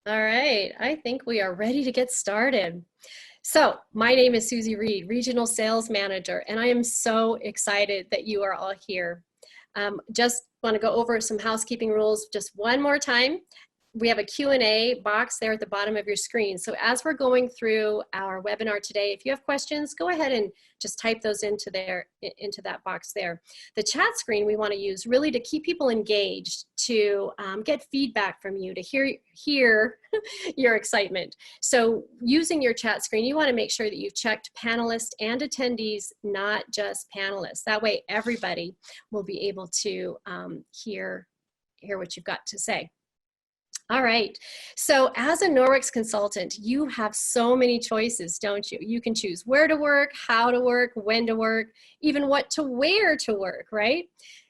All right, I think we are ready to get started. So, my name is Susie Reed, Regional Sales Manager, and I am so excited that you are all here. Just want to go over some housekeeping rules just one more time. We have a Q&A box there at the bottom of your screen. So as we're going through our webinar today, if you have questions, go ahead and just type those into that box there. The chat screen we want to use really to keep people engaged, to get feedback from you, to hear your excitement. So using your chat screen, you want to make sure that you've checked panelists and attendees, not just panelists. That way everybody will be able to hear what you've got to say. All right, so as a Norwex consultant, you have so many choices, don't you? You can choose where to work, how to work, when to work, even what to wear to work, right?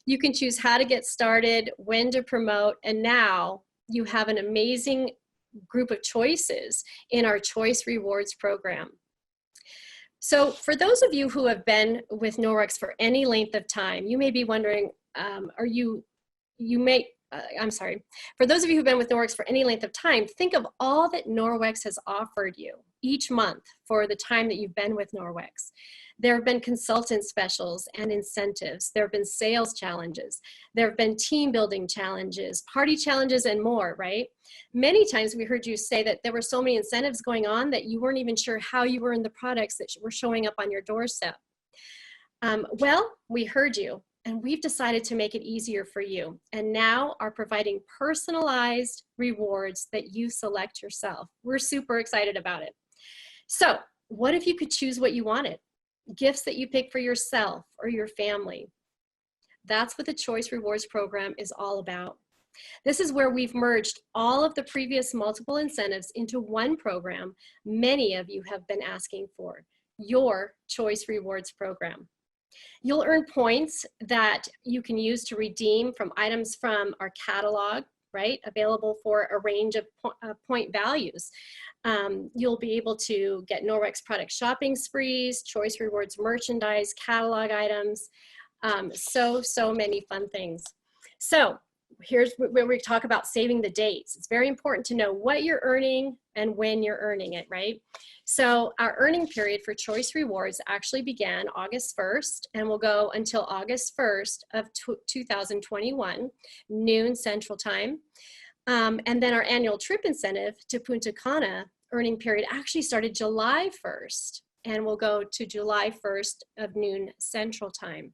You can choose how to get started, when to promote, and now you have an amazing group of choices in our Choice Rewards program. So for those of you who have been with Norwex for any length of time, you may be wondering, for those of you who've been with Norwex for any length of time, think of all that Norwex has offered you each month for the time that you've been with Norwex. There have been consultant specials and incentives. There have been sales challenges. There have been team building challenges, party challenges, and more, right? Many times we heard you say that there were so many incentives going on that you weren't even sure how you were in the products that were showing up on your doorstep. Well, we heard you. And we've decided to make it easier for you, and now are providing personalized rewards that you select yourself. We're super excited about it. So what if you could choose what you wanted? Gifts that you pick for yourself or your family. That's what the Choice Rewards program is all about. This is where we've merged all of the previous multiple incentives into one program many of you have been asking for, your Choice Rewards program. You'll earn points that you can use to redeem from items from our catalog, right? Available for a range of point values. You'll be able to get Norwex product shopping sprees, Choice Rewards merchandise, catalog items, so many fun things. So here's where we talk about saving the dates. It's very important to know what you're earning and when you're earning it, right? So our earning period for Choice Rewards actually began August 1st and will go until August 1st of 2021, noon Central Time. And then our annual trip incentive to Punta Cana earning period actually started July 1st and will go to July 1st of noon Central Time.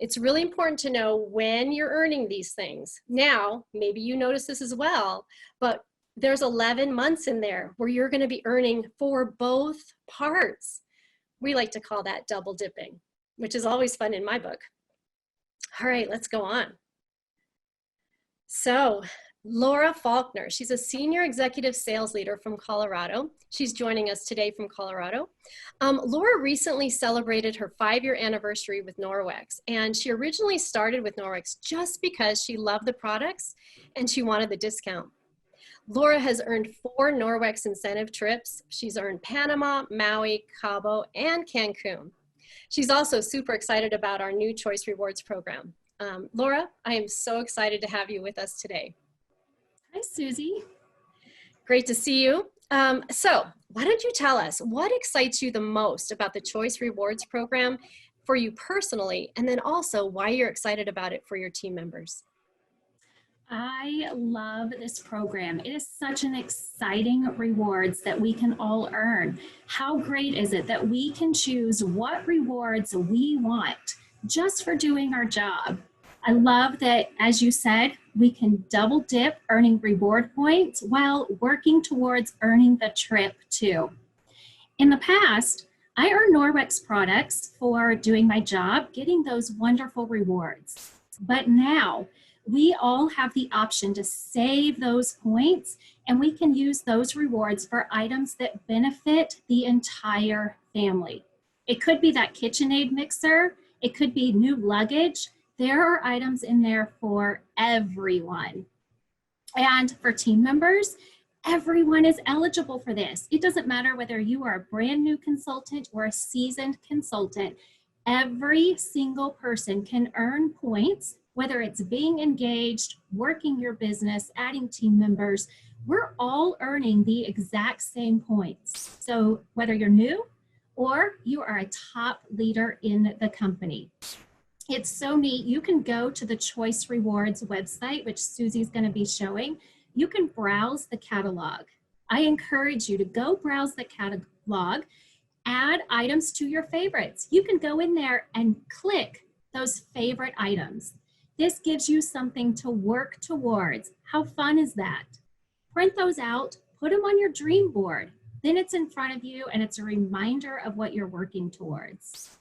It's really important to know when you're earning these things. Now, maybe you notice this as well, but there's 11 months in there where you're gonna be earning for both parts. We like to call that double dipping, which is always fun in my book. All right, let's go on. So, Laura Faulkner, she's a senior executive sales leader from Colorado. She's joining us today from Colorado. Laura recently celebrated her 5-year anniversary with Norwex, and she originally started with Norwex just because she loved the products and she wanted the discount. Laura has earned 4 Norwex incentive trips. She's earned Panama, Maui, Cabo, and Cancun. She's also super excited about our new Choice Rewards program. Laura, I am so excited to have you with us today. Hi, Susie. Great to see you. So why don't you tell us what excites you the most about the Choice Rewards program for you personally, and then also why you're excited about it for your team members? I love this program. It is such an exciting rewards that we can all earn. How great is it that we can choose what rewards we want just for doing our job? I love that, as you said, we can double dip earning reward points while working towards earning the trip too. In the past, I earned Norwex products for doing my job, getting those wonderful rewards. But now we all have the option to save those points, and we can use those rewards for items that benefit the entire family. It could be that KitchenAid mixer, it could be new luggage. There are items in there for everyone. And for team members, everyone is eligible for this. It doesn't matter whether you are a brand new consultant or a seasoned consultant. Every single person can earn points whether it's being engaged, working your business, adding team members, we're all earning the exact same points. So whether you're new or you are a top leader in the company, it's so neat. You can go to the Choice Rewards website, which Susie's going to be showing. You can browse the catalog. I encourage you to go browse the catalog, add items to your favorites. You can go in there and click those favorite items. This gives you something to work towards. How fun is that? Print those out, put them on your dream board. Then it's in front of you and it's a reminder of what you're working towards.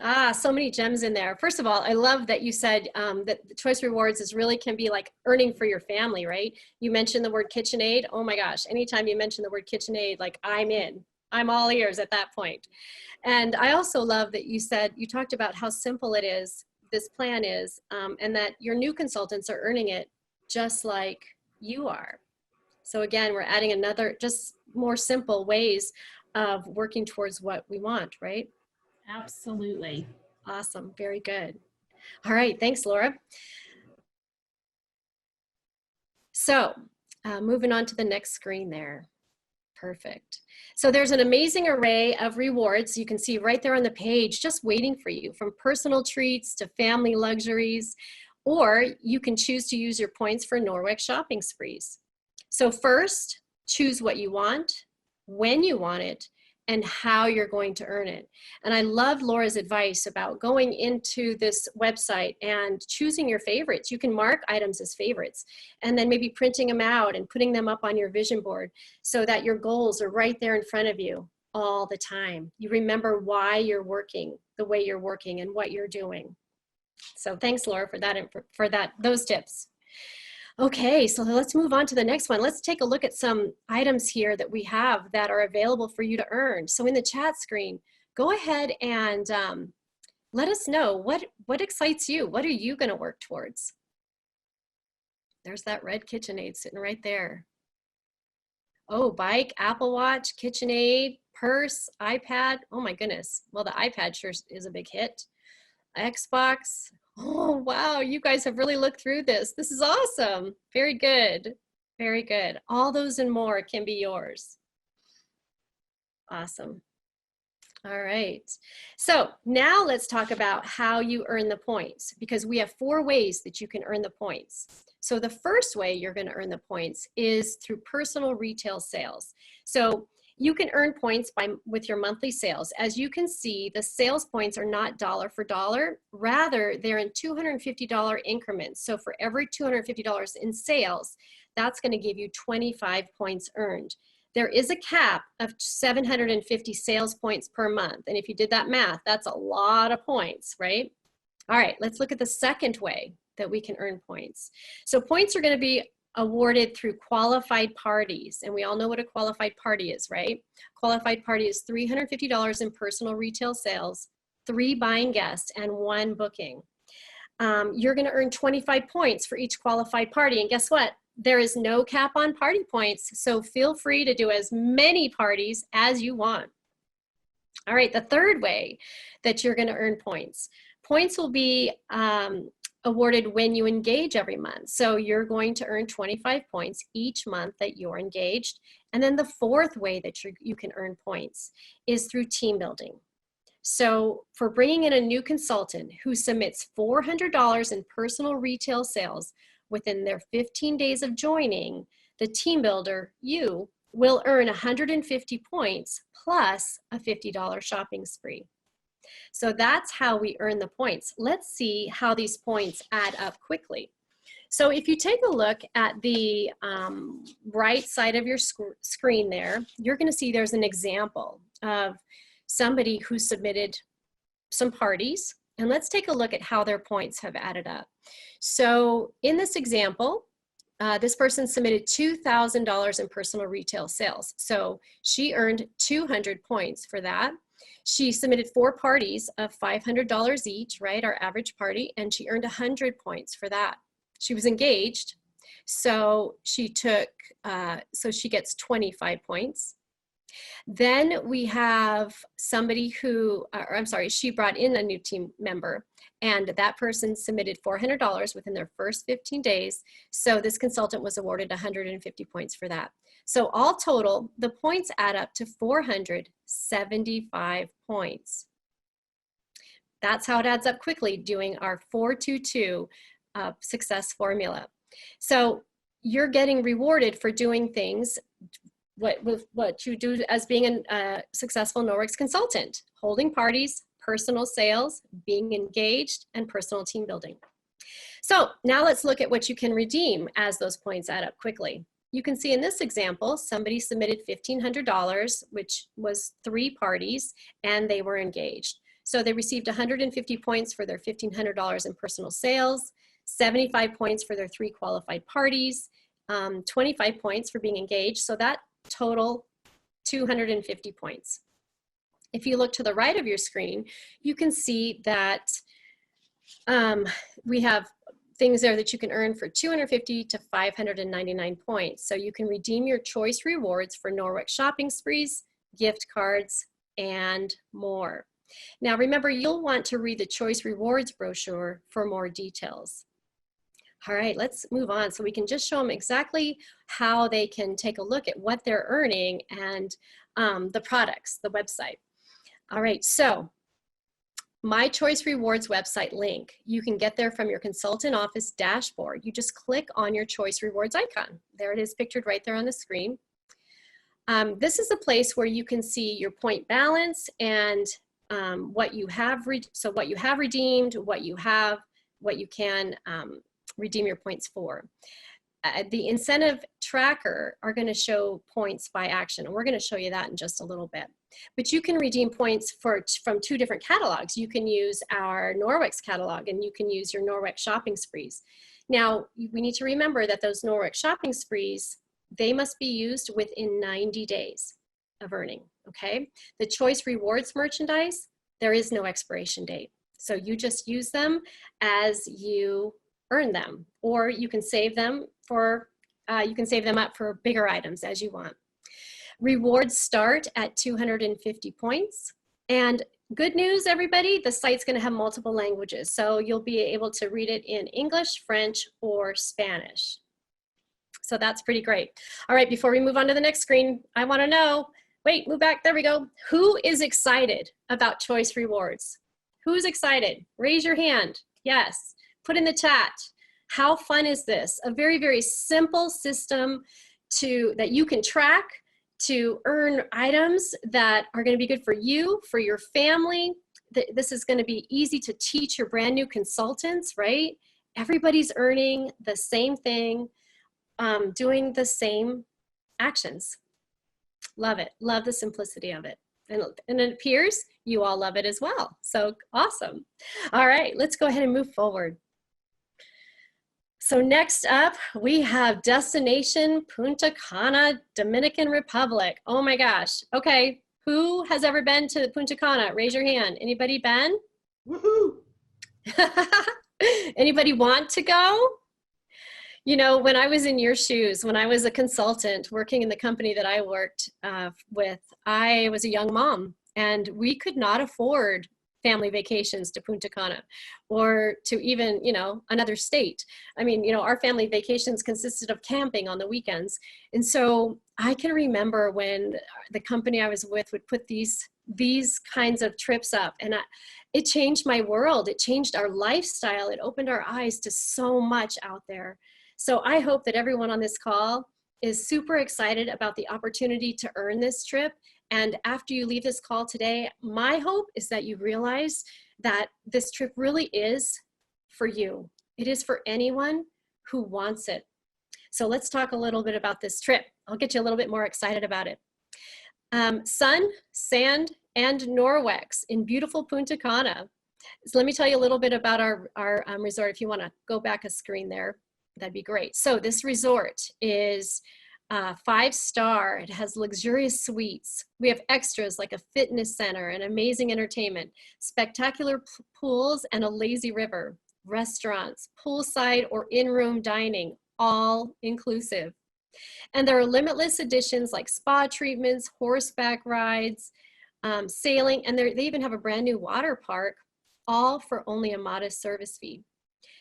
Ah, so many gems in there. First of all, I love that you said that the Choice Rewards is really can be like earning for your family, right? You mentioned the word KitchenAid. Oh my gosh, anytime you mention the word KitchenAid, like I'm in. I'm all ears at that point. And I also love that you said, you talked about how simple it is, this plan is, and that your new consultants are earning it just like you are. So again, we're adding another, just more simple ways of working towards what we want, right? Absolutely. Awesome. Very good. All right. Thanks, Laura. So moving on to the next screen there. Perfect. So there's an amazing array of rewards you can see right there on the page just waiting for you, from personal treats to family luxuries, or you can choose to use your points for Norwex shopping sprees. So first, choose what you want, when you want it, and how you're going to earn it. And I love Laura's advice about going into this website and choosing your favorites. You can mark items as favorites and then maybe printing them out and putting them up on your vision board so that your goals are right there in front of you all the time. You remember why you're working the way you're working and what you're doing. So thanks, Laura, for those tips. Okay, so let's move on to the next one. Let's take a look at some items here that we have that are available for you to earn. So in the chat screen, go ahead and let us know what excites you. What are you going to work towards? There's that red KitchenAid sitting right there. Oh, bike, Apple Watch, KitchenAid, purse, iPad. Oh my goodness. Well, the iPad sure is a big hit. Xbox. Oh, wow. You guys have really looked through this. This is awesome. Very good. Very good. All those and more can be yours. Awesome. All right. So now let's talk about how you earn the points, because we have 4 ways that you can earn the points. So the first way you're going to earn the points is through personal retail sales. So you can earn points with your monthly sales. As you can see, the sales points are not dollar for dollar. Rather, they're in $250 increments. So for every $250 in sales, that's going to give you 25 points earned. There is a cap of 750 sales points per month. And if you did that math, that's a lot of points, right? All right, let's look at the second way that we can earn points. So points are going to be awarded through qualified parties. And we all know what a qualified party is, right? Qualified party is $350 in personal retail sales, 3 buying guests, and 1 booking. You're going to earn 25 points for each qualified party. And guess what? There is no cap on party points. So feel free to do as many parties as you want. All right, the third way that you're going to earn points. Points will be awarded when you engage every month. So you're going to earn 25 points each month that you're engaged. And then the fourth way that you can earn points is through team building. So for bringing in a new consultant who submits $400 in personal retail sales within their 15 days of joining, the team builder, you, will earn 150 points plus a $50 shopping spree. So that's how we earn the points. Let's see how these points add up quickly. So if you take a look at the right side of your screen there, you're going to see there's an example of somebody who submitted some parties. And let's take a look at how their points have added up. So in this example, this person submitted $2,000 in personal retail sales. So she earned 200 points for that. She submitted 4 parties of $500 each, right, our average party, and she earned 100 points for that. She was engaged, so she gets 25 points. Then we have somebody who, or I'm sorry, she brought in a new team member, and that person submitted $400 within their first 15 days. So this consultant was awarded 150 points for that. So all total, the points add up to 475 points. That's how it adds up quickly, doing our 422 success formula. So you're getting rewarded for doing things what you do as being a successful Norwex consultant: holding parties, personal sales, being engaged, and personal team building. So now let's look at what you can redeem as those points add up quickly. You can see in this example, somebody submitted $1,500, which was 3 parties, and they were engaged. So they received 150 points for their $1,500 in personal sales, 75 points for their 3 qualified parties, 25 points for being engaged. So that total 250 points. If you look to the right of your screen, you can see that we have things there that you can earn for 250 to 599 points. So you can redeem your choice rewards for Norwex shopping sprees, gift cards, and more. Now remember, you'll want to read the choice rewards brochure for more details. All right, let's move on so we can just show them exactly how they can take a look at what they're earning and the products, the website. All right, so My Choice Rewards website link, you can get there from your consultant office dashboard. You just click on your Choice Rewards icon. There it is, pictured right there on the screen. This is a place where you can see your point balance and what you have redeemed, what you can redeem your points for. The incentive tracker are going to show points by action, and we're going to show you that in just a little bit. But you can redeem points from 2 different catalogs. You can use our Norwex catalog, and you can use your Norwex shopping sprees. Now, we need to remember that those Norwex shopping sprees, they must be used within 90 days of earning, okay? The Choice Rewards merchandise, there is no expiration date. So you just use them as you earn them, or you can save them up for bigger items as you want. Rewards start at 250 points. And good news, everybody, the site's going to have multiple languages. So you'll be able to read it in English, French, or Spanish. So that's pretty great. All right, before we move on to the next screen, I want to know, wait, move back, there we go. Who is excited about Choice Rewards? Who's excited? Raise your hand. Yes. Put in the chat. How fun is this? A very, very simple system that you can track to earn items that are going to be good for you, for your family. This is going to be easy to teach your brand new consultants, right? Everybody's earning the same thing, doing the same actions. Love it. Love the simplicity of it. And it appears you all love it as well. So awesome. All right, let's go ahead and move forward. So next up, we have destination Punta Cana, Dominican Republic. Oh my gosh. Okay, who has ever been to Punta Cana? Raise your hand. Anybody been? Woohoo! Anybody want to go? You know, when I was in your shoes, when I was a consultant working in the company that I worked with, I was a young mom, and we could not afford family vacations to Punta Cana or to even, you know, another state. I mean, you know, our family vacations consisted of camping on the weekends. And so I can remember when the company I was with would put these kinds of trips up, and it changed my world. It changed our lifestyle. It opened our eyes to so much out there. So I hope that everyone on this call is super excited about the opportunity to earn this trip. And after you leave this call today, my hope is that you realize that this trip really is for you. It is for anyone who wants it. So let's talk a little bit about this trip. I'll get you a little bit more excited about it. Sun, sand, and Norwex in beautiful Punta Cana. So let me tell you a little bit about our resort. If you want to go back a screen there, that'd be great. So this resort is 5-star. It has luxurious suites. We have extras like a fitness center and amazing entertainment, spectacular pools and a lazy river, restaurants, poolside or in-room dining, all inclusive. And there are limitless editions like spa treatments, horseback rides, sailing, and they even have a brand new water park, all for only a modest service fee.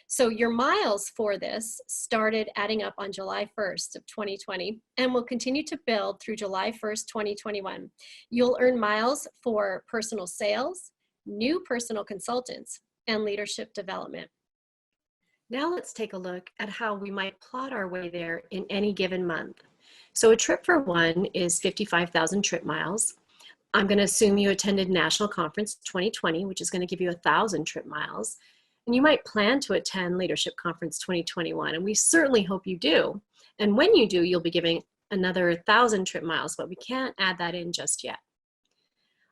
So your miles for this started adding up on July 1st of 2020 and will continue to build through July 1st, 2021. You'll earn miles for personal sales, new personal consultants, and leadership development. Now let's take a look at how we might plot our way there in any given month. So a trip for one is 55,000 trip miles. I'm going to assume you attended National Conference 2020, which is going to give you 1,000 trip miles. And you might plan to attend Leadership Conference 2021, and we certainly hope you do. And when you do, you'll be giving another 1,000 trip miles, but we can't add that in just yet.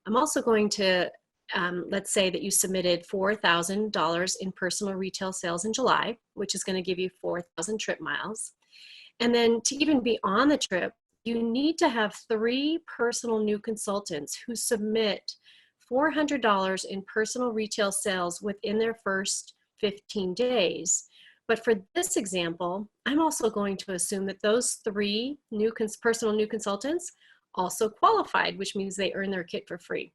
I'm also going to, let's say that you submitted $4,000 in personal retail sales in July, which is going to give you 4,000 trip miles. And then to even be on the trip, you need to have 3 personal new consultants who submit $400 in personal retail sales within their first 15 days. But for this example, I'm also going to assume that those 3 personal new consultants also qualified, which means they earn their kit for free,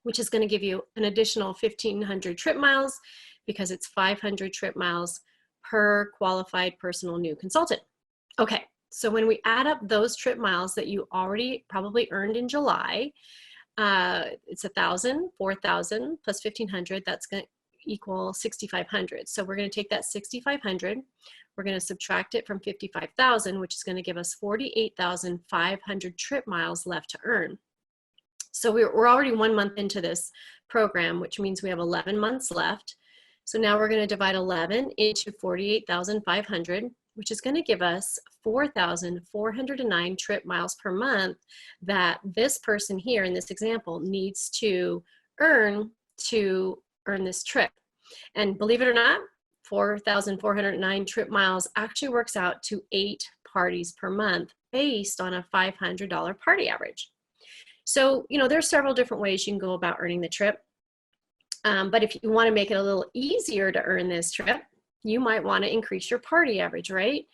which is going to give you an additional 1,500 trip miles because it's 500 trip miles per qualified personal new consultant. Okay, so when we add up those trip miles that you already probably earned in July, it's 1,000, 4,000 plus 1,500, that's going to equal 6,500. So we're going to take that 6,500, we're going to subtract it from 55,000, which is going to give us 48,500 trip miles left to earn. So we're already 1 month into this program, which means we have 11 months left. So now we're going to divide 11 into 48,500, which is going to give us 4,409 trip miles per month that this person here in this example needs to earn this trip. And believe it or not, 4,409 trip miles actually works out to 8 parties per month based on a $500 party average. So, there's several different ways you can go about earning the trip. But if you want to make it a little easier to earn this trip, you might want to increase your party average, right?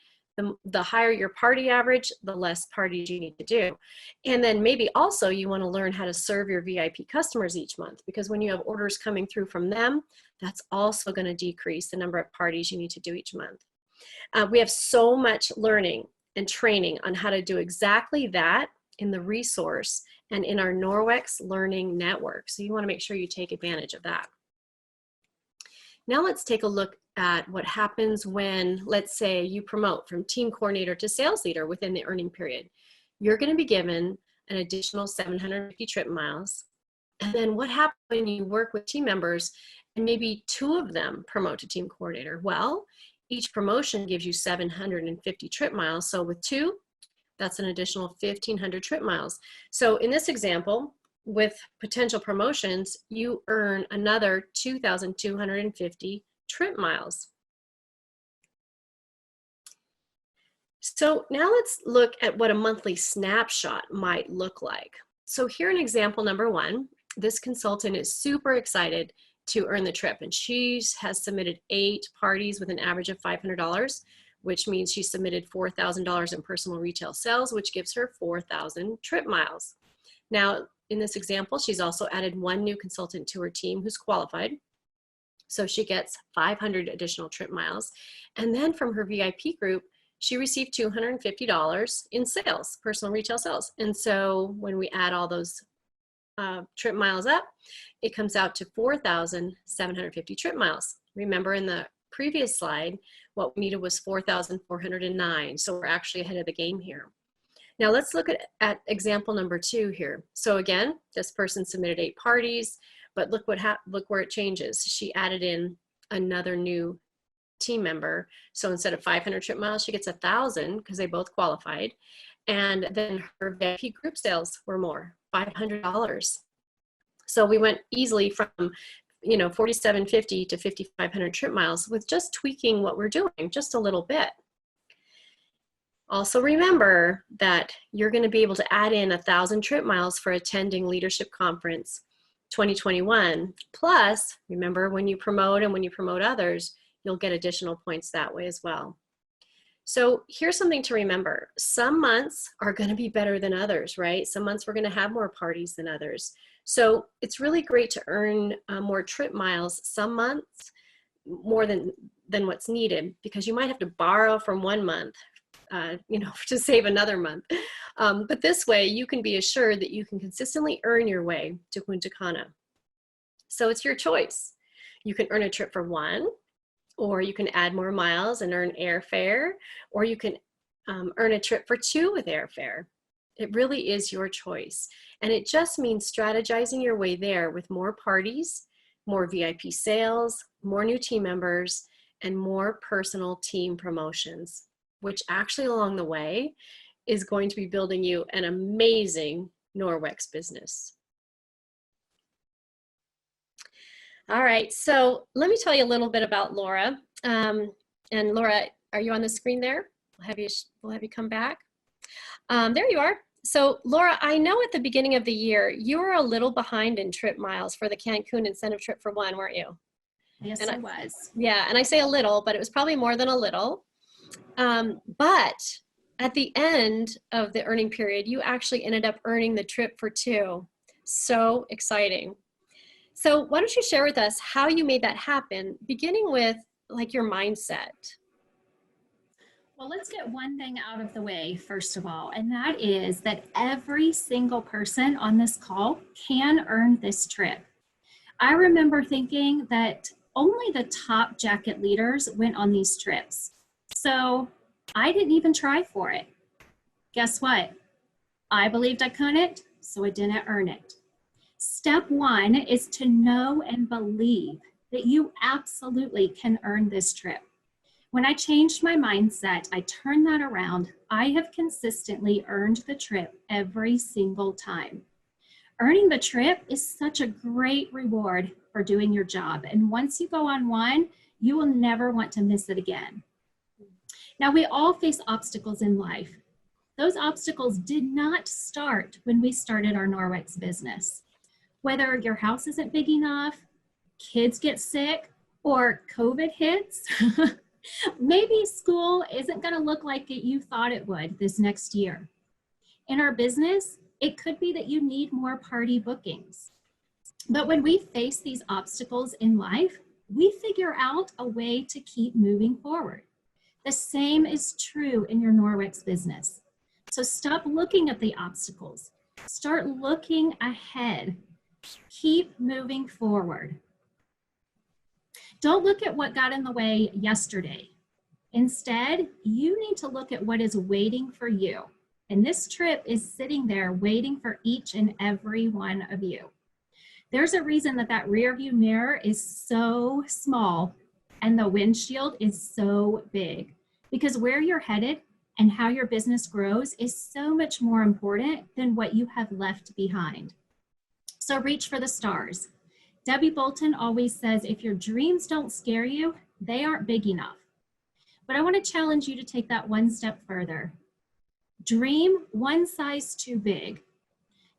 The higher your party average, the less parties you need to do. And then maybe also you want to learn how to serve your VIP customers each month, because when you have orders coming through from them, that's also going to decrease the number of parties you need to do each month. We have so much learning and training on how to do exactly that in the resource and in our Norwex Learning Network. So you want to make sure you take advantage of that. Now let's take a look at what happens when, let's say, you promote from team coordinator to sales leader within the earning period. You're going to be given an additional 750 trip miles. And then what happens when you work with team members and maybe 2 of them promote to team coordinator? Well, each promotion gives you 750 trip miles. So with 2, that's an additional 1,500 trip miles. So in this example, with potential promotions, you earn another 2,250 trip miles. So now let's look at what a monthly snapshot might look like. So here in example number 1, this consultant is super excited to earn the trip, and she has submitted 8 parties with an average of $500, which means she submitted $4,000 in personal retail sales, which gives her 4,000 trip miles. Now, in this example, she's also added 1 new consultant to her team who's qualified. So she gets 500 additional trip miles. And then from her VIP group, she received $250 in sales, personal retail sales. And so when we add all those trip miles up, it comes out to 4,750 trip miles. Remember in the previous slide, what we needed was 4,409. So we're actually ahead of the game here. Now let's look at example number 2 here. So again, this person submitted 8 parties, but look where it changes. She added in another new team member. So instead of 500 trip miles, she gets 1,000 because they both qualified. And then her VIP group sales were more, $500. So we went easily from 4,750 to 5,500 trip miles with just tweaking what we're doing just a little bit. Also remember that you're going to be able to add in 1,000 trip miles for attending Leadership Conference 2021. Plus, remember when you promote and when you promote others, you'll get additional points that way as well. So here's something to remember. Some months are going to be better than others, right? Some months we're going to have more parties than others. So it's really great to earn more trip miles some months more than what's needed, because you might have to borrow from one month, to save another month. But this way you can be assured that you can consistently earn your way to Punta Cana. So it's your choice. You can earn a trip for one, or you can add more miles and earn airfare, or you can earn a trip for two with airfare. It really is your choice. And it just means strategizing your way there with more parties, more VIP sales, more new team members, and more personal team promotions, which actually along the way is going to be building you an amazing Norwex business. All right, so let me tell you a little bit about Laura. And Laura, are you on the screen there? We'll have you come back. There you are. So Laura, I know at the beginning of the year, you were a little behind in trip miles for the Cancun incentive trip for one, weren't you? Yes, and I was. Yeah, and I say a little, but it was probably more than a little. But at the end of the earning period, you actually ended up earning the trip for two. So exciting. So why don't you share with us how you made that happen, beginning with like your mindset? Well, let's get one thing out of the way, first of all, and that is that every single person on this call can earn this trip. I remember thinking that only the top jacket leaders went on these trips. So I didn't even try for it. Guess what? I believed I couldn't, so I didn't earn it. Step one is to know and believe that you absolutely can earn this trip. When I changed my mindset, I turned that around. I have consistently earned the trip every single time. Earning the trip is such a great reward for doing your job. And once you go on one, you will never want to miss it again. Now, we all face obstacles in life. Those obstacles did not start when we started our Norwex business. Whether your house isn't big enough, kids get sick, or COVID hits, maybe school isn't going to look like you thought it would this next year. In our business, it could be that you need more party bookings. But when we face these obstacles in life, we figure out a way to keep moving forward. The same is true in your Norwex business. So stop looking at the obstacles. Start looking ahead. Keep moving forward. Don't look at what got in the way yesterday. Instead, you need to look at what is waiting for you. And this trip is sitting there waiting for each and every one of you. There's a reason that that rear view mirror is so small and the windshield is so big, because where you're headed and how your business grows is so much more important than what you have left behind. So reach for the stars. Debbie Bolton always says, if your dreams don't scare you, they aren't big enough. But I want to challenge you to take that one step further. Dream one size too big.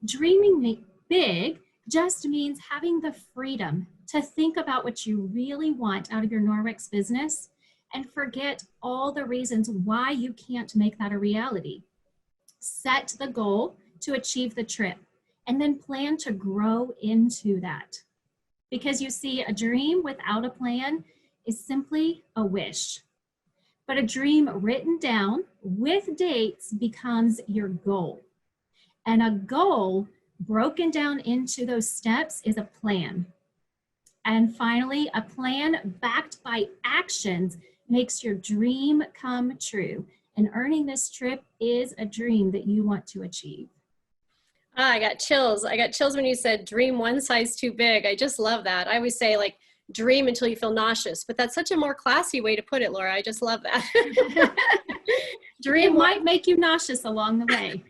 Dreaming big just means having the freedom to think about what you really want out of your Norwex business and forget all the reasons why you can't make that a reality. Set the goal to achieve the trip and then plan to grow into that. Because you see, a dream without a plan is simply a wish. But a dream written down with dates becomes your goal. And a goal broken down into those steps is a plan. And finally, a plan backed by actions makes your dream come true. And earning this trip is a dream that you want to achieve. I got chills. I got chills when you said dream one size too big. I just love that. I always say like dream until you feel nauseous, but that's such a more classy way to put it, Laura. I just love that. Dream might make you nauseous along the way.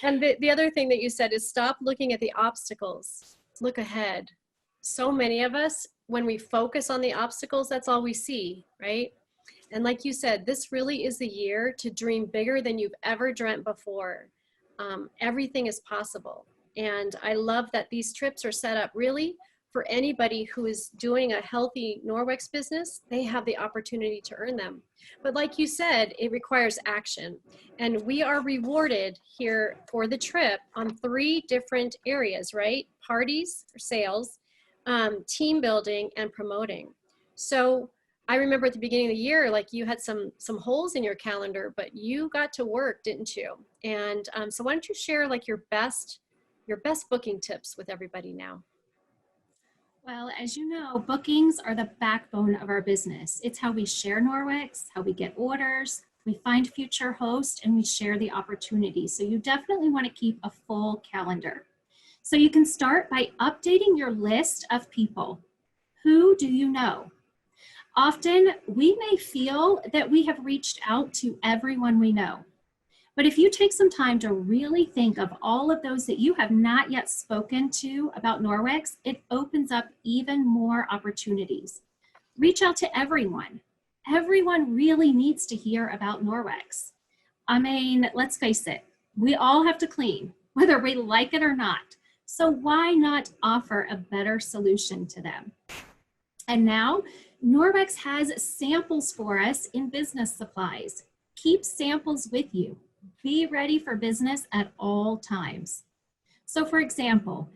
And the other thing that you said is stop looking at the obstacles. Look ahead. So many of us, when we focus on the obstacles, that's all we see, right? And like you said, this really is the year to dream bigger than you've ever dreamt before. Everything is possible. And I love that these trips are set up really for anybody who is doing a healthy Norwex business, they have the opportunity to earn them. But like you said, it requires action. And we are rewarded here for the trip on 3 different areas, right? Parties, or sales, team building, and promoting. So I remember at the beginning of the year, like you had some holes in your calendar, but you got to work, didn't you? And so why don't you share like your best booking tips with everybody now? Well, as you know, bookings are the backbone of our business. It's how we share Norwex, how we get orders, we find future hosts, and we share the opportunities. So you definitely want to keep a full calendar. So you can start by updating your list of people. Who do you know? Often we may feel that we have reached out to everyone we know. But if you take some time to really think of all of those that you have not yet spoken to about Norwex, it opens up even more opportunities. Reach out to everyone. Everyone really needs to hear about Norwex. I mean, let's face it, we all have to clean, whether we like it or not. So why not offer a better solution to them? And now, Norwex has samples for us in business supplies. Keep samples with you. Be ready for business at all times. So for example,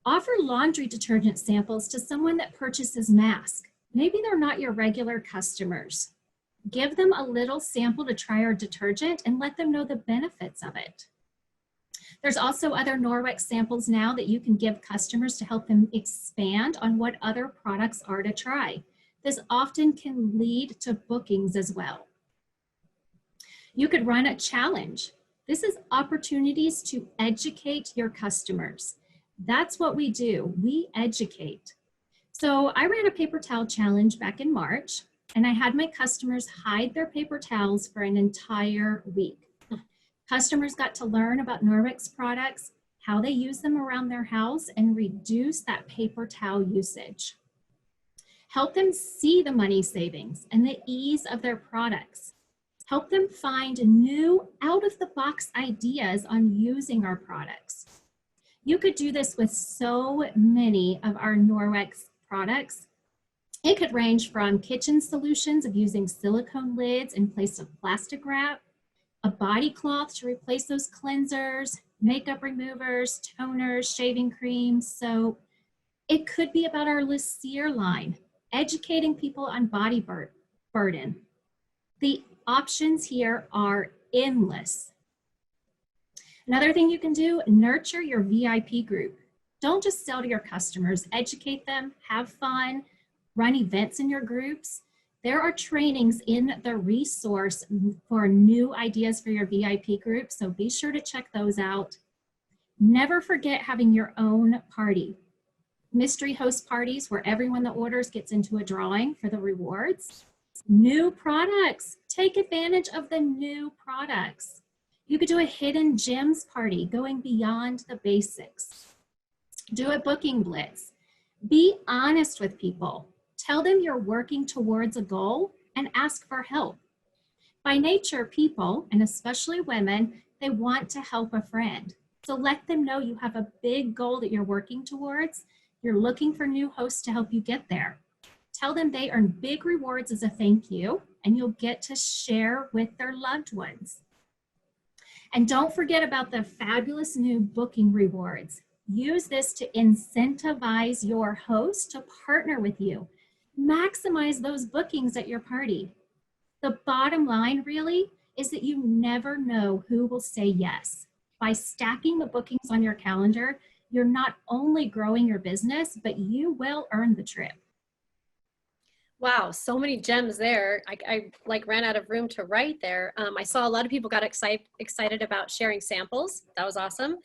offer laundry detergent samples to someone that purchases masks. Maybe they're not your regular customers. Give them a little sample to try our detergent and let them know the benefits of it. There's also other Norwex samples now that you can give customers to help them expand on what other products are to try. This often can lead to bookings as well. You could run a challenge. This is opportunities to educate your customers. That's what we do. We educate. So I ran a paper towel challenge back in March, and I had my customers hide their paper towels for an entire week. Customers got to learn about Norwex products, how they use them around their house, and reduce that paper towel usage. Help them see the money savings and the ease of their products. Help them find new out-of-the-box ideas on using our products. You could do this with so many of our Norwex products. It could range from kitchen solutions of using silicone lids in place of plastic wrap, a body cloth to replace those cleansers, makeup removers, toners, shaving cream, soap. It could be about our Lissier line, educating people on body burden. The options here are endless. Another thing you can do, nurture your VIP group. Don't just sell to your customers, educate them, have fun, run events in your groups. There are trainings in the resource for new ideas for your VIP group, so be sure to check those out. Never forget having your own party. Mystery host parties where everyone that orders gets into a drawing for the rewards. New products, take advantage of the new products. You could do a hidden gems party, going beyond the basics. Do a booking blitz. Be honest with people. Tell them you're working towards a goal and ask for help. By nature, people, and especially women, they want to help a friend. So let them know you have a big goal that you're working towards. You're looking for new hosts to help you get there. Tell them they earn big rewards as a thank you, and you'll get to share with their loved ones. And don't forget about the fabulous new booking rewards. Use this to incentivize your host to partner with you. Maximize those bookings at your party. The bottom line really is that you never know who will say yes. By stacking the bookings on your calendar, you're not only growing your business, but you will earn the trip. Wow, so many gems there. I like ran out of room to write there. I saw a lot of people got excited about sharing samples. That was awesome.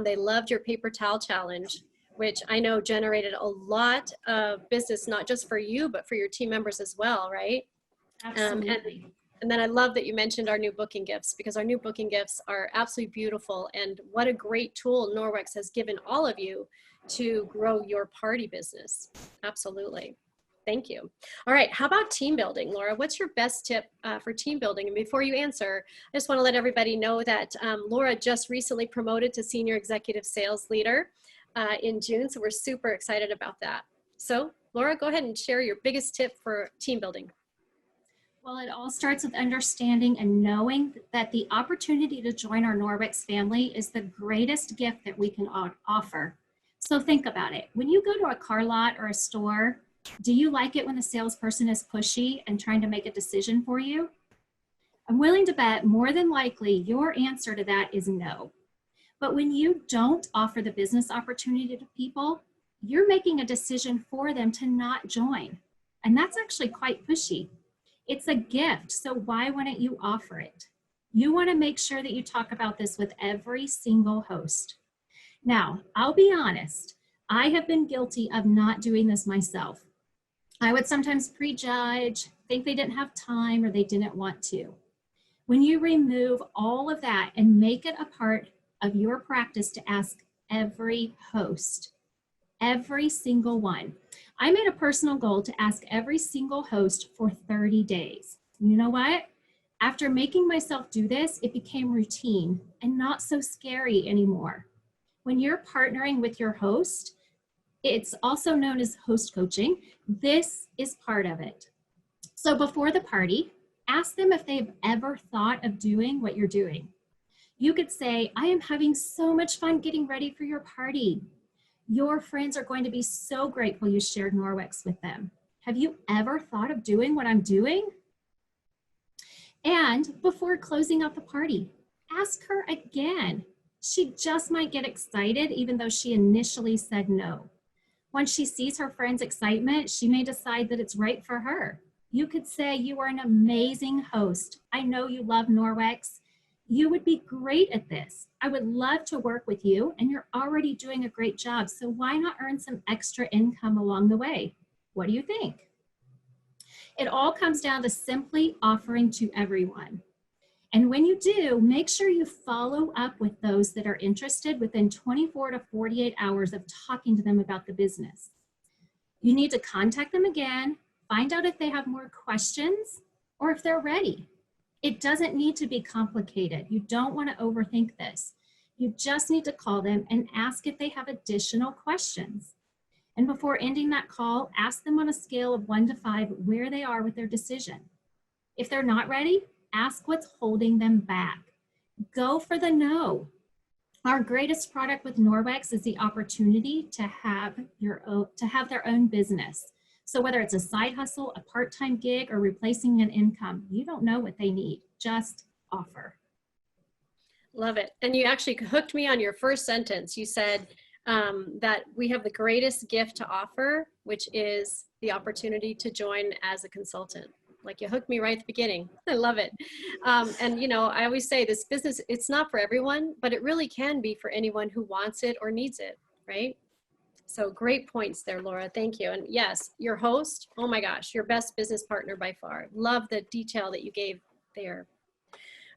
They loved your paper towel challenge, which I know generated a lot of business, not just for you, but for your team members as well, right? Absolutely. And then I love that you mentioned our new booking gifts, because our new booking gifts are absolutely beautiful. And what a great tool Norwex has given all of you to grow your party business. Absolutely. Thank you. All right, how about team building? Laura, what's your best tip for team building? And before you answer, I just want to let everybody know that Laura just recently promoted to Senior Executive Sales Leader. in June. So we're super excited about that. So Laura, go ahead and share your biggest tip for team building. Well, it all starts with understanding and knowing that the opportunity to join our Norwex family is the greatest gift that we can offer. So think about it. When you go to a car lot or a store, do you like it when the salesperson is pushy and trying to make a decision for you? I'm willing to bet more than likely your answer to that is no. But when you don't offer the business opportunity to people, you're making a decision for them to not join. And that's actually quite pushy. It's a gift, so why wouldn't you offer it? You want to make sure that you talk about this with every single host. Now, I'll be honest, I have been guilty of not doing this myself. I would sometimes prejudge, think they didn't have time or they didn't want to. When you remove all of that and make it a part of your practice to ask every host, every single one. I made a personal goal to ask every single host for 30 days. You know what? After making myself do this, it became routine and not so scary anymore. When you're partnering with your host, it's also known as host coaching. This is part of it. So before the party, ask them if they've ever thought of doing what you're doing. You could say, I am having so much fun getting ready for your party. Your friends are going to be so grateful you shared Norwex with them. Have you ever thought of doing what I'm doing? And before closing out the party, ask her again. She just might get excited even though she initially said no. Once she sees her friend's excitement, she may decide that it's right for her. You could say, you are an amazing host. I know you love Norwex. You would be great at this. I would love to work with you, and you're already doing a great job. So why not earn some extra income along the way? What do you think? It all comes down to simply offering to everyone. And when you do, make sure you follow up with those that are interested within 24 to 48 hours of talking to them about the business. You need to contact them again, find out if they have more questions or if they're ready. It doesn't need to be complicated. You don't want to overthink this. You just need to call them and ask if they have additional questions. And before ending that call, ask them on a scale of 1 to 5 where they are with their decision. If they're not ready, ask what's holding them back. Go for the no. Our greatest product with Norwex is the opportunity to have their own business. So whether it's a side hustle, a part-time gig, or replacing an income, you don't know what they need. Just offer. Love it. And you actually hooked me on your first sentence. You said that we have the greatest gift to offer, which is the opportunity to join as a consultant. Like, you hooked me right at the beginning. I love it. And, you know, I always say this business, it's not for everyone, but it really can be for anyone who wants it or needs it, right? So great points there, Laura. Thank you. And yes, your host, oh my gosh, your best business partner by far. Love the detail that you gave there.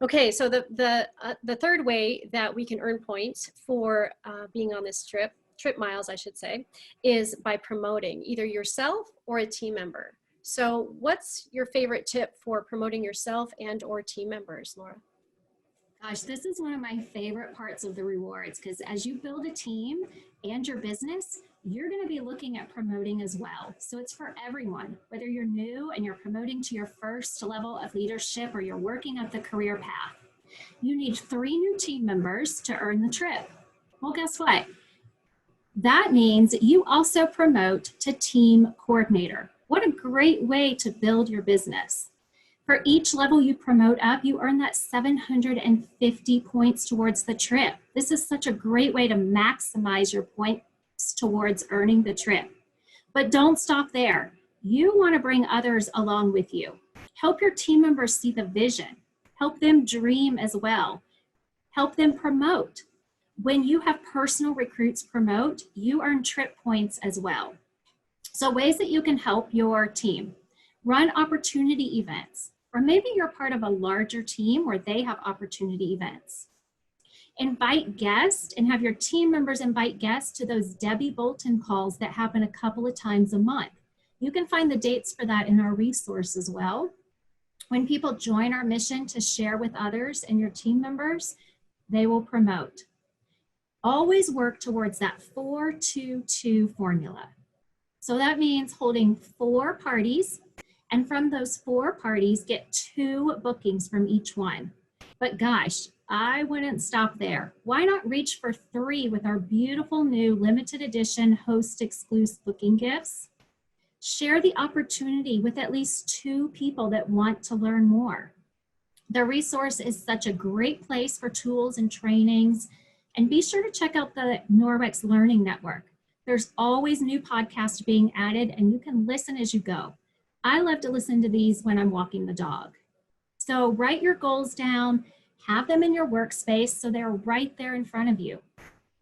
Okay, so the third way that we can earn points for being on this trip miles, I should say, is by promoting either yourself or a team member. So what's your favorite tip for promoting yourself and or team members, Laura? Gosh, this is one of my favorite parts of the rewards, because as you build a team and your business, you're going to be looking at promoting as well. So it's for everyone, whether you're new and you're promoting to your first level of leadership or you're working up the career path. You need 3 new team members to earn the trip. Well, guess what? That means you also promote to team coordinator. What a great way to build your business. For each level you promote up, you earn that 750 points towards the trip. This is such a great way to maximize your points towards earning the trip. But don't stop there. You want to bring others along with you. Help your team members see the vision. Help them dream as well. Help them promote. When you have personal recruits promote, you earn trip points as well. So ways that you can help your team: run opportunity events, or maybe you're part of a larger team where they have opportunity events. Invite guests and have your team members invite guests to those Debbie Bolton calls that happen a couple of times a month. You can find the dates for that in our resource as well. When people join our mission to share with others and your team members, they will promote. Always work towards that 4-2-2 formula. So that means holding 4 parties, and from those 4 parties, get 2 bookings from each one. But gosh, I wouldn't stop there. Why not reach for 3 with our beautiful new limited edition host exclusive booking gifts? Share the opportunity with at least 2 people that want to learn more. The resource is such a great place for tools and trainings. And be sure to check out the Norwex Learning Network. There's always new podcasts being added, and you can listen as you go. I love to listen to these when I'm walking the dog. So write your goals down, have them in your workspace so they're right there in front of you.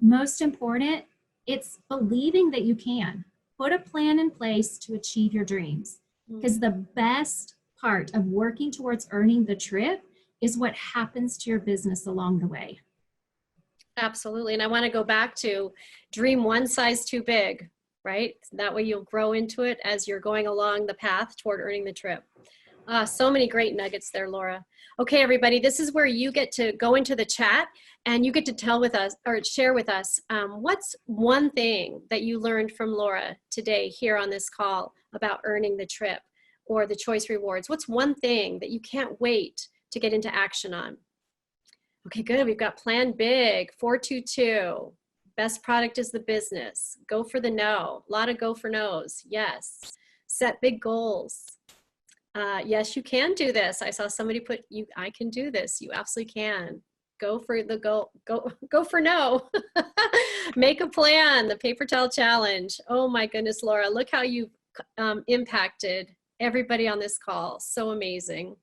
Most important, it's believing that you can. Put a plan in place to achieve your dreams. Because the best part of working towards earning the trip is what happens to your business along the way. Absolutely. And I want to go back to dream one size too big, right? That way you'll grow into it as you're going along the path toward earning the trip. So many great nuggets there, Laura. Okay, everybody, this is where you get to go into the chat and you get to tell with us or share with us what's one thing that you learned from Laura today here on this call about earning the trip or the choice rewards. What's one thing that you can't wait to get into action on? Okay, good. We've got plan big, 422. Best product is the business. Go for the no. A lot of go for no's. Yes. Set big goals. Yes, you can do this. I saw somebody put I can do this. You absolutely can. Go for the go for no. Make a plan, the paper towel challenge. Oh my goodness, Laura, look how you've impacted everybody on this call. So amazing.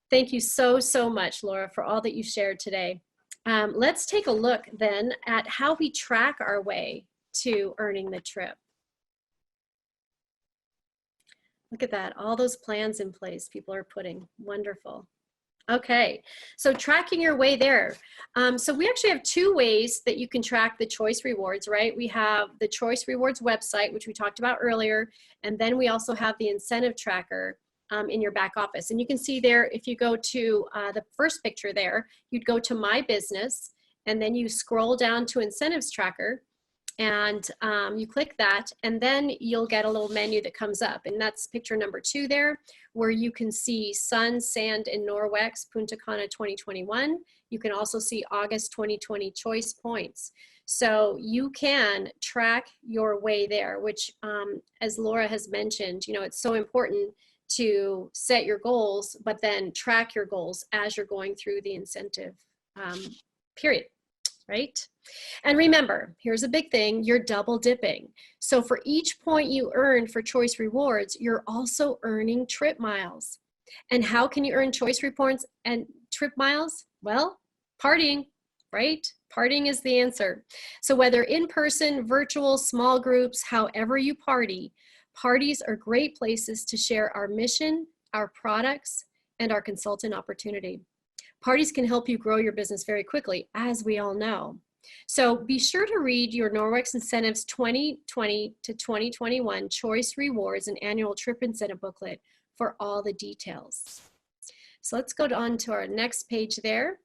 Thank you so, so much, Laura, for all that you shared today. Let's take a look then at how we track our way to earning the trip. Look at that, all those plans in place people are putting. Wonderful. Okay, so tracking your way there. So we actually have 2 ways that you can track the choice rewards, right? We have the choice rewards website, which we talked about earlier, and then we also have the incentive tracker in your back office. And you can see there, if you go to the first picture there, you'd go to My Business, and then you scroll down to Incentives Tracker, and you click that, and then you'll get a little menu that comes up, and that's picture number 2 there, where you can see Sun, Sand, and Norwex, Punta Cana 2021. You can also see August 2020 choice points. So you can track your way there, which as Laura has mentioned, you know, it's so important to set your goals, but then track your goals as you're going through the incentive period, right? And remember, here's a big thing, you're double dipping. So for each point you earn for choice rewards, you're also earning trip miles. And how can you earn choice rewards and trip miles? Well, partying, right? Partying is the answer. So whether in person, virtual, small groups, however you party, parties are great places to share our mission, our products, and our consultant opportunity. Parties can help you grow your business very quickly, as we all know. So be sure to read your Norwex Incentives 2020 to 2021 Choice Rewards and Annual Trip Incentive Booklet for all the details. So let's go on to our next page there.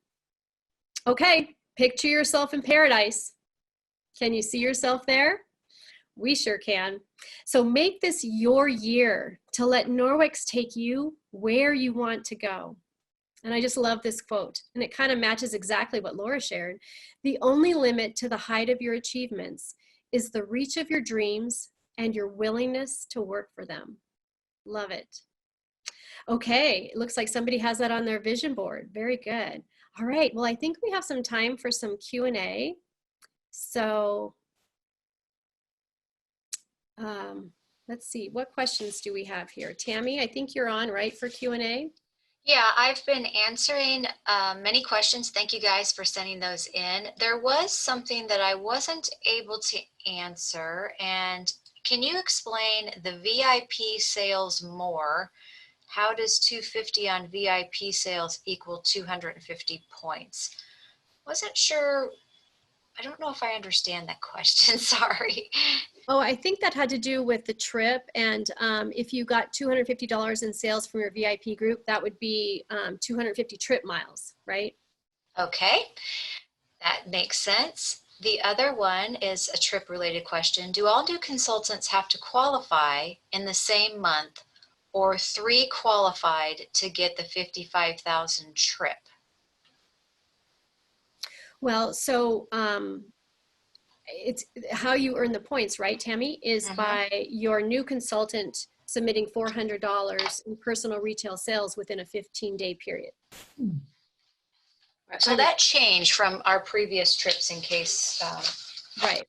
Okay, picture yourself in paradise. Can you see yourself there? We sure can. So make this your year to let Norwex take you where you want to go. And I just love this quote, and it kind of matches exactly what Laura shared. The only limit to the height of your achievements is the reach of your dreams and your willingness to work for them. Love it. Okay, it looks like somebody has that on their vision board. Very good. All right, well, I think we have some time for some Q&A. So let's see, what questions do we have here? Tammy, I think you're on, right, for Q&A? Yeah, I've been answering many questions. Thank you guys for sending those in. There was something that I wasn't able to answer. And can you explain the VIP sales more? How does 250 on VIP sales equal 250 points? Wasn't sure. I don't know if I understand that question. Sorry. Oh, I think that had to do with the trip. And if you got $250 in sales from your VIP group, that would be 250 trip miles, right? Okay. That makes sense. The other one is a trip-related question. Do all new consultants have to qualify in the same month, or 3 qualified to get the 55,000 trip? Well, so it's how you earn the points, right, Tammy, is by your new consultant submitting $400 in personal retail sales within a 15-day period. So that changed from our previous trips, in case right.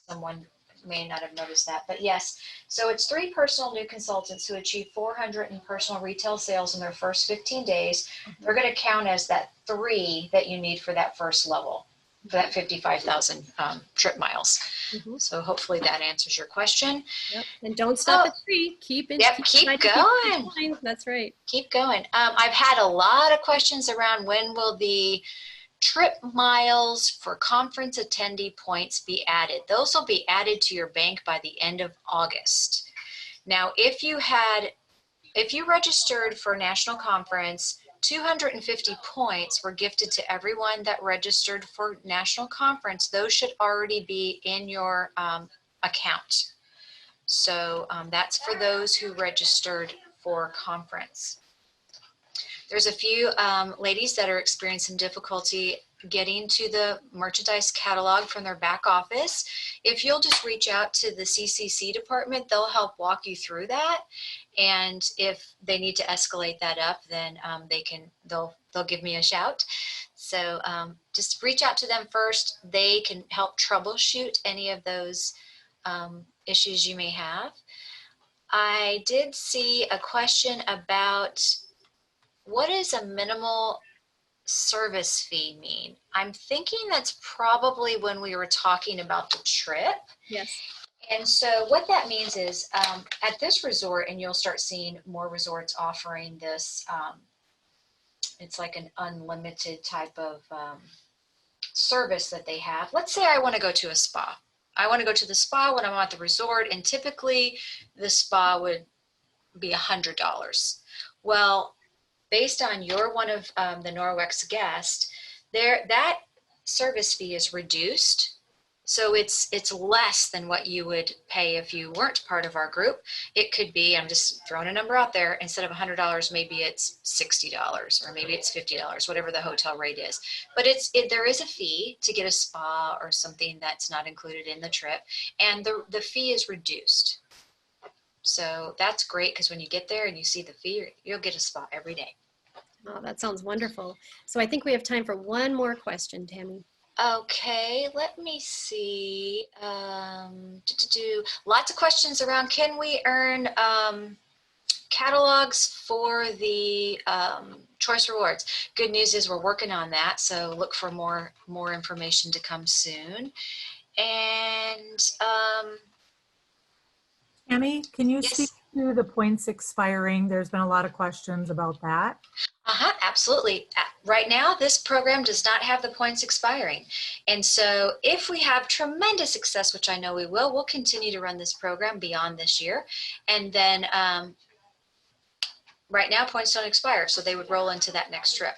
someone may not have noticed that. But yes, so it's 3 personal new consultants who achieve 400 in personal retail sales in their first 15 days. They're going to count as that 3 that you need for that first level, for that 55,000 trip miles. So hopefully that answers your question. Yep. And don't stop at 3. Keep going. That's right. Keep going. I've had a lot of questions around when will the trip miles for conference attendee points be added. Those will be added to your bank by the end of August. Now, if you registered for a national conference, 250 points were gifted to everyone that registered for national conference. Those should already be in your account. So that's for those who registered for conference. There's a few ladies that are experiencing difficulty getting to the merchandise catalog from their back office. If you'll just reach out to the CCC department, they'll help walk you through that. And if they need to escalate that up, then they'll give me a shout. So just reach out to them first. They can help troubleshoot any of those issues you may have. I did see a question about what does a minimal service fee mean? I'm thinking that's probably when we were talking about the trip. Yes. And so what that means is at this resort, and you'll start seeing more resorts offering this, it's like an unlimited type of service that they have. Let's say I want to go to a spa. I want to go to the spa when I'm at the resort, and typically the spa would be $100. Well, based on you're one of the Norwex guests, that service fee is reduced. So it's less than what you would pay if you weren't part of our group. It could be, I'm just throwing a number out there, instead of $100, maybe it's $60 or maybe it's $50, whatever the hotel rate is. But there is a fee to get a spa or something that's not included in the trip, and the fee is reduced. So that's great, because when you get there and you see the fee, you'll get a spa every day. Oh, that sounds wonderful. So I think we have time for one more question, Tammy. Okay, let me see. Lots of questions around, can we earn catalogs for the choice rewards? Good news is we're working on that, so look for more information to come soon. And Tammy, can you yes. speak to the points expiring? There's been a lot of questions about that. Absolutely. Right now, this program does not have the points expiring. And so if we have tremendous success, which I know we will, we'll continue to run this program beyond this year. And then right now, points don't expire, so they would roll into that next trip.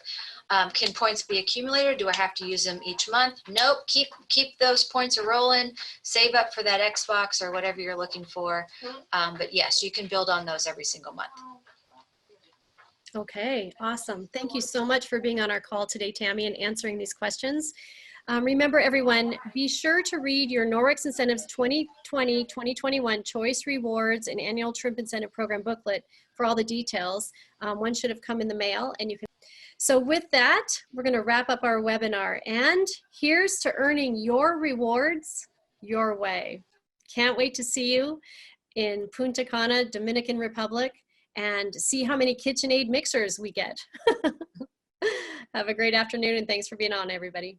Can points be accumulated? Do I have to use them each month? Nope. Keep those points rolling. Save up for that Xbox or whatever you're looking for. But yes, you can build on those every single month. Okay, awesome. Thank you so much for being on our call today, Tammy, and answering these questions. Remember, everyone, be sure to read your Norwex Incentives 2020-2021 Choice Rewards and Annual Trip Incentive Program booklet for all the details. One should have come in the mail, and you can. So with that, we're going to wrap up our webinar, and here's to earning your rewards your way. Can't wait to see you in Punta Cana, Dominican Republic, and see how many KitchenAid mixers we get. Have a great afternoon, and thanks for being on, everybody.